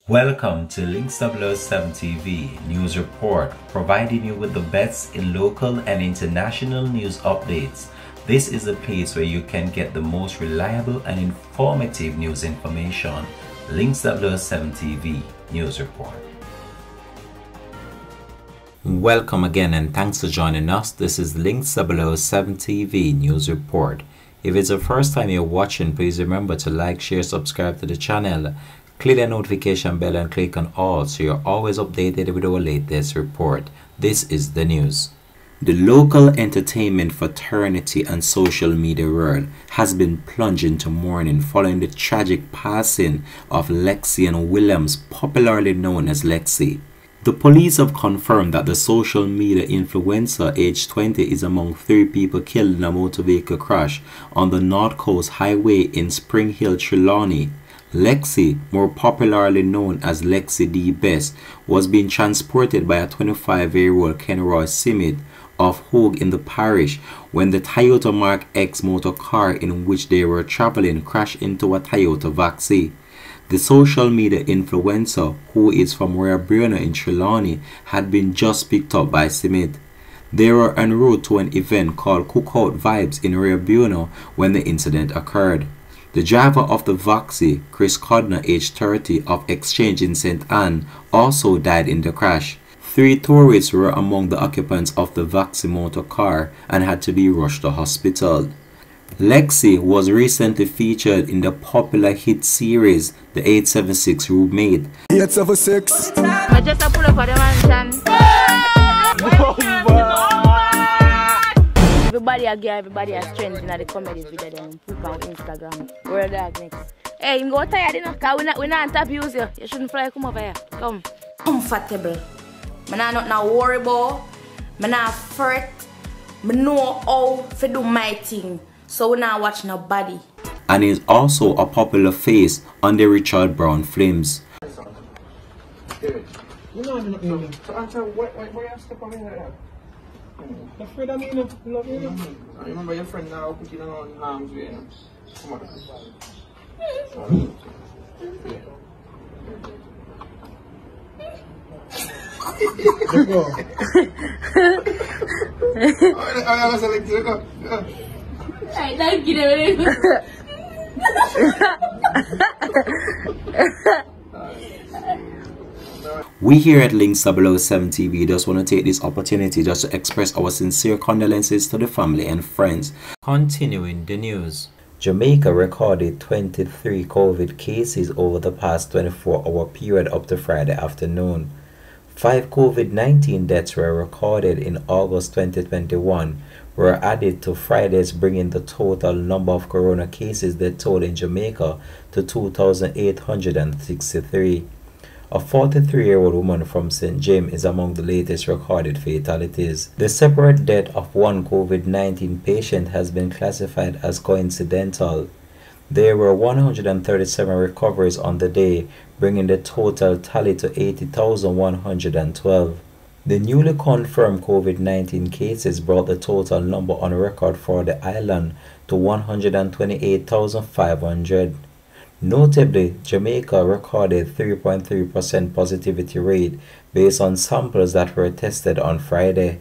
Welcome to Links 007 TV News Report, providing you with the best in local and international news updates. This is a place where you can get the most reliable and informative news information. Links 007 TV News Report. Welcome again and thanks for joining us. This is Links 007 TV News Report. If it's the first time you're watching, please remember to like, share, subscribe to the channel. Click the notification bell and click on all so you're always updated with our latest report. This is the news. The local entertainment, fraternity and social media world has been plunged into mourning following the tragic passing of Lexian Williams, popularly known as Lexi. The police have confirmed that the social media influencer aged 20 is among 3 people killed in a motor vehicle crash on the North Coast Highway in Spring Hill, Trelawney. Lexi, more popularly known as Lexi D. Best, was being transported by a 25-year-old Kenroy Simit of Hogue in the parish when the Toyota Mark X motor car in which they were traveling crashed into a Toyota Vaxi. The social media influencer, who is from Rio Bueno in Trelawney, had been just picked up by Simit. They were en route to an event called Cookout Vibes in Rio Bueno when the incident occurred. The driver of the Vaxi, Chris Codner, aged 30, of Exchange in St. Anne, also died in the crash. 3 tourists were among the occupants of the Vaxi motor car and had to be rushed to hospital. Lexi was recently featured in the popular hit series The 876 Roommate. 876. I just pull up at the mansion. Everybody has trends in the comedies video them poop on Instagram. Where dog next? Hey, you go tired enough because we not abuse you. You shouldn't fly. Come over here. Come. Comfortable. I not now worry about. I not fret. I know how to do my thing. So we not watch nobody. And is also a popular face on the Richard Brown films. Afraid of me, no? Love you, no? I remember your friend now putting on harm's way. Come on. Let's go. I was like, let's go. I don't get it. We here at Links 007 TV just want to take this opportunity just to express our sincere condolences to the family and friends. Continuing the news. Jamaica recorded 23 COVID cases over the past 24-hour period up to Friday afternoon. 5 COVID-19 deaths were recorded in August 2021, were added to Friday's, bringing the total number of corona cases death toll in Jamaica to 2,863. A 43-year-old woman from St. James is among the latest recorded fatalities. The separate death of one COVID-19 patient has been classified as coincidental. There were 137 recoveries on the day, bringing the total tally to 80,112. The newly confirmed COVID-19 cases brought the total number on record for the island to 128,500. Notably, Jamaica recorded 3.3% positivity rate based on samples that were tested on Friday.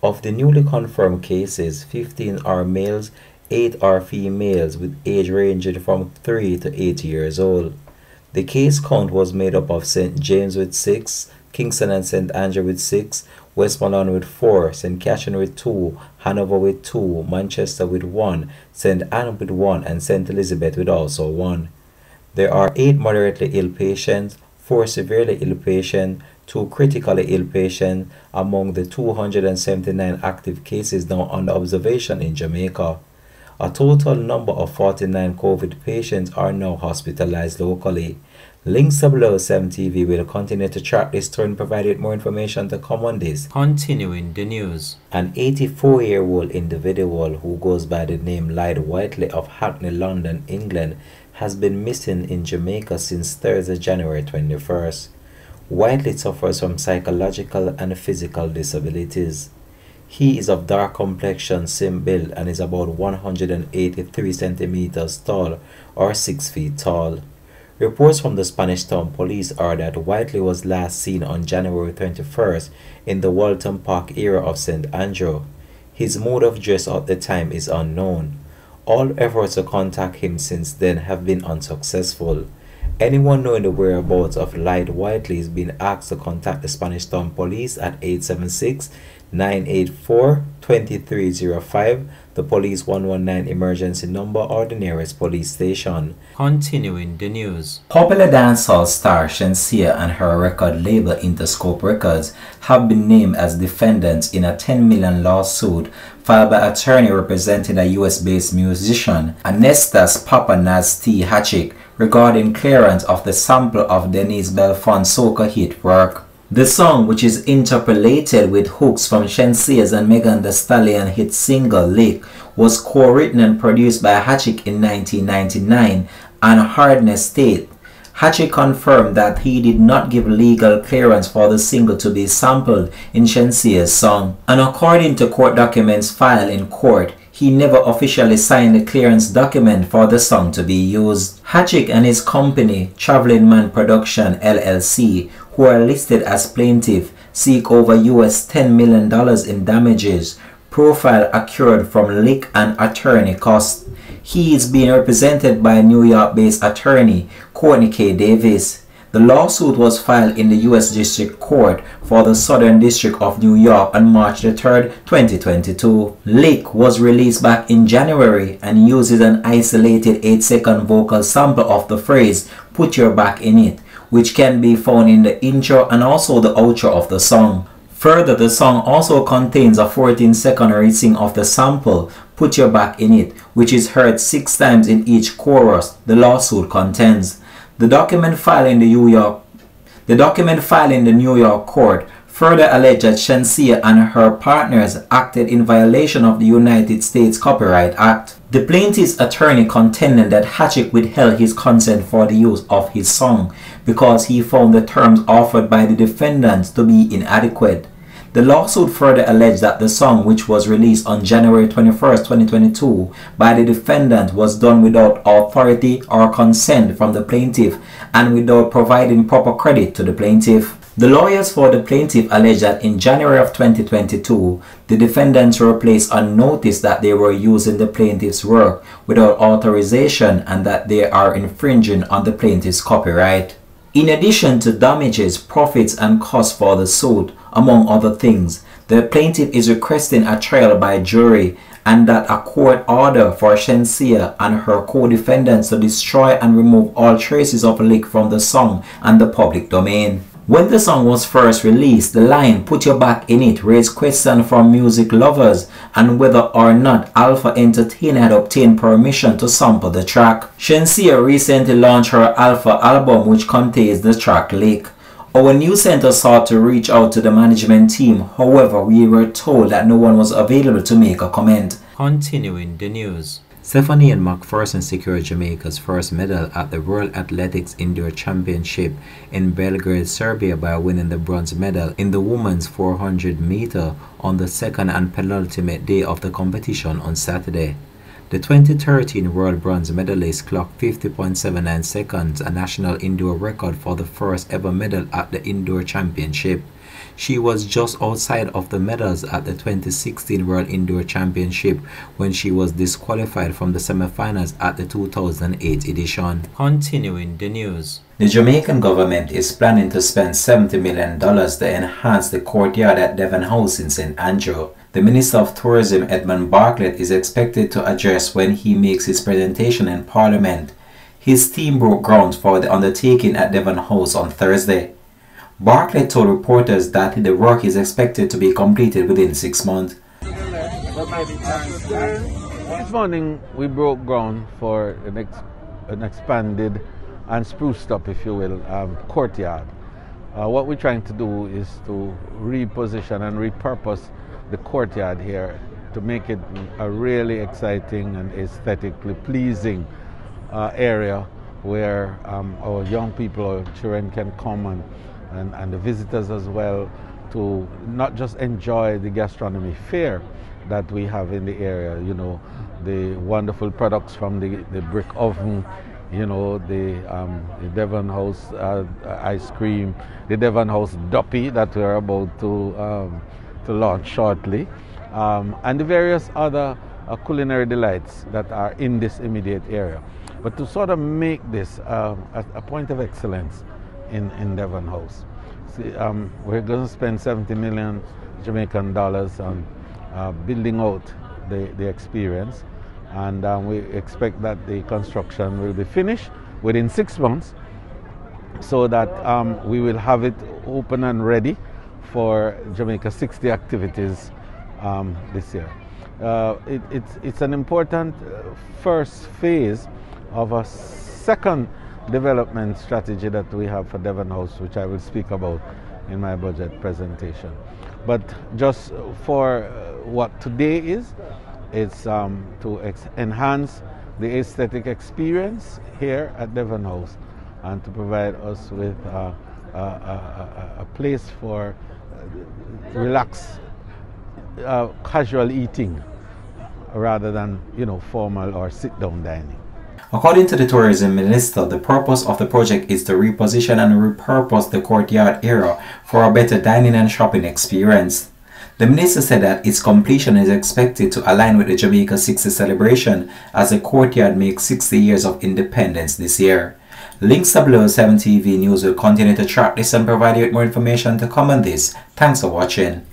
Of the newly confirmed cases, 15 are males, 8 are females with age ranging from 3 to 80 years old. The case count was made up of St. James with 6, Kingston and St. Andrew with 6, Westmoreland with 4, St. Catherine with 2, Hanover with 2, Manchester with 1, St. Anne with 1, and St. Elizabeth with also 1. There are 8 moderately ill patients, 4 severely ill patients, 2 critically ill patients among the 279 active cases now under observation in Jamaica. A total number of 49 COVID patients are now hospitalized locally. Links 007 TV will continue to track this story and provide more information to come on this. Continuing the news. An 84-year-old individual who goes by the name Lyde Whiteley of Hackney, London, England, has been missing in Jamaica since Thursday, January 21st. Whiteley suffers from psychological and physical disabilities. He is of dark complexion, slim build, and is about 183 centimeters tall or 6 feet tall. Reports from the Spanish Town Police are that Whiteley was last seen on January 21st in the Walton Park area of St. Andrew. His mode of dress at the time is unknown. All efforts to contact him since then have been unsuccessful. Anyone knowing the whereabouts of Lyde Whiteley is being asked to contact the Spanish Town Police at 876-984-2305, the Police 119 emergency number, or the nearest police station. Continuing the news. Popular dancehall star Shenseea and her record label Interscope Records have been named as defendants in a $10 million lawsuit filed by attorney representing a US-based musician, Anestas Papa Naz T. Hatchick, regarding clearance of the sample of Denise Belfon's soca hit Work. The song, which is interpolated with hooks from Shenseea's and Megan Thee Stallion hit single Lick, was co-written and produced by Hatchick in 1999 and Hardness State. Hatchick confirmed that he did not give legal clearance for the single to be sampled in Shenseea's song, and according to court documents filed in court, he never officially signed the clearance document for the song to be used. Hatchick and his company, Traveling Man Production LLC, who are listed as plaintiff, seek over US $10 million in damages, profile accrued from Lick and attorney costs. He is being represented by New York-based attorney Courtney K. Davis. The lawsuit was filed in the U.S. District Court for the Southern District of New York on March 3, 2022. Lick was released back in January and uses an isolated 8-second vocal sample of the phrase "Put Your Back in It," which can be found in the intro and also the outro of the song. Further, the song also contains a 14-second re-sing of the sample "Put Your Back in It," which is heard 6 times in each chorus, the lawsuit contends. The document filed in the New York court further alleged that Shenseea and her partners acted in violation of the United States Copyright Act. The plaintiff's attorney contended that Hatchick withheld his consent for the use of his song because he found the terms offered by the defendants to be inadequate. The lawsuit further alleged that the song, which was released on January 21, 2022 by the defendant, was done without authority or consent from the plaintiff and without providing proper credit to the plaintiff. The lawyers for the plaintiff alleged that in January of 2022, the defendants were placed on notice that they were using the plaintiff's work without authorization and that they are infringing on the plaintiff's copyright. In addition to damages, profits, and costs for the suit, among other things, the plaintiff is requesting a trial by jury and that a court order for Shenseea and her co-defendants to destroy and remove all traces of Lick from the song and the public domain. When the song was first released, the line "Put Your Back in It" raised questions from music lovers and whether or not Alpha Entertainment had obtained permission to sample the track. Shenseea recently launched her Alpha album, which contains the track Lick. Our news center sought to reach out to the management team, however we were told that no one was available to make a comment. Continuing the news. Stephanie and McPherson secured Jamaica's first medal at the World Athletics Indoor Championship in Belgrade, Serbia by winning the bronze medal in the women's 400 meter on the second and penultimate day of the competition on Saturday. The 2013 world bronze medalist clocked 50.79 seconds, a national indoor record for the first ever medal at the indoor championship. She was just outside of the medals at the 2016 World Indoor Championship when she was disqualified from the semifinals at the 2008 edition. Continuing the news. The Jamaican government is planning to spend $70 million to enhance the courtyard at Devon House in St. Andrew. The Minister of Tourism, Edmund Bartlett, is expected to address when he makes his presentation in Parliament. His team broke ground for the undertaking at Devon House on Thursday. Bartlett told reporters that the work is expected to be completed within 6 months. This morning we broke ground for an expanded and spruced up, if you will, courtyard. What we're trying to do is to reposition and repurpose the courtyard here to make it a really exciting and aesthetically pleasing area where our young people, our children can come and the visitors as well, to not just enjoy the gastronomy fair that we have in the area, you know, the wonderful products from the brick oven you know, the Devon House ice cream, the Devon House Duppy that we're about to launch shortly, and the various other culinary delights that are in this immediate area. But to sort of make this a point of excellence in Devon House. See, we're going to spend 70 million Jamaican dollars on building out the experience, and we expect that the construction will be finished within 6 months, so that we will have it open and ready for Jamaica 60 activities this year. It's an important first phase of a second development strategy that we have for Devon House, which I will speak about in my budget presentation. But just for what today is, it's to enhance the aesthetic experience here at Devon House and to provide us with a place for relaxed, casual eating rather than, you know, formal or sit-down dining. According to the tourism minister, the purpose of the project is to reposition and repurpose the courtyard area for a better dining and shopping experience. The minister said that its completion is expected to align with the Jamaica 60 celebration, as the courtyard makes 60 years of independence this year. Links 007 TV News will continue to track this and provide you with more information to come on this. Thanks for watching.